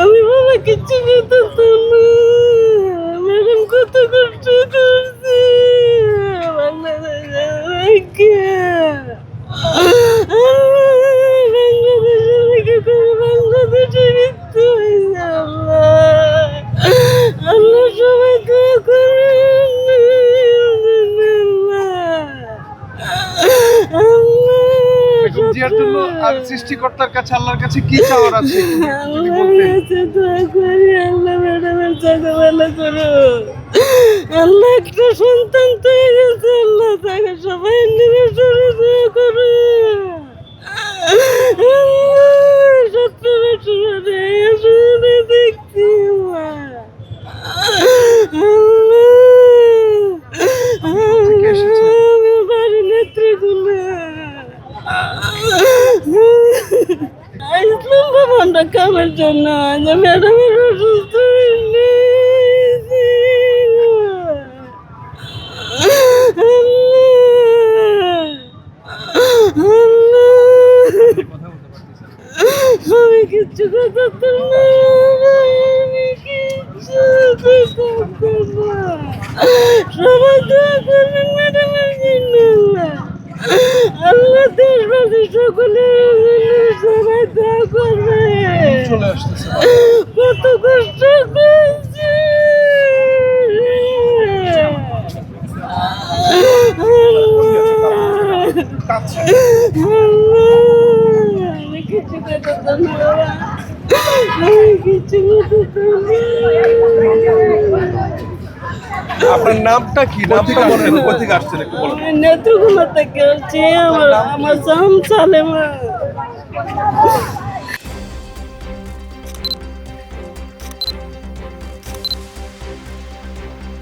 আমি বাবা কিচ্ছু করতাম না। ম্যাডাম কত কষ্ট করছে বাংলাদেশে বাংলাদেশে মৃত্যু হয়েছে। আল্লাহ আল্লাহ সবাই দোয়া করেন। বেগম জিয়ার জন্য আর সৃষ্টিকর্তার কাছে আল্লাহর কাছে কি চাওয়ার আছে যদি বলতেন? আল্লাহ ম্যাডামের জায়গা ভালো করো। আল্লাহ একটা সন্তান তো হয়ে গেছে। আল্লাহ তাকে সবাই নিবেদনে দোয়া করো। সত্তর বছর ধরে আসলে দেখছি আমি বাড়ি নেত্রীগুলো আসলাম ভবনটা কামের জন্য। যে ম্যাডামের অসুস্থ আমি কিচ্ছু করতাম না। আমি কিচ্ছু করতাম না। সবাই দোয়া করবেন ম্যাডামের জন্য। আল্লাহ দেশবাসী সকলের জন্য সবাই দোয়া করবে। চলে আসতেছে কত কষ্ট করছে। আমি কিছু করতাম না বাবা। আমি কিছু করতাম না। আপনার নামটা কি? নামটা বলেন, কোথা থেকে আসছেন একটু বলেন। আমি নেত্রকোনা থেকে আসছি। আমার সালেমা।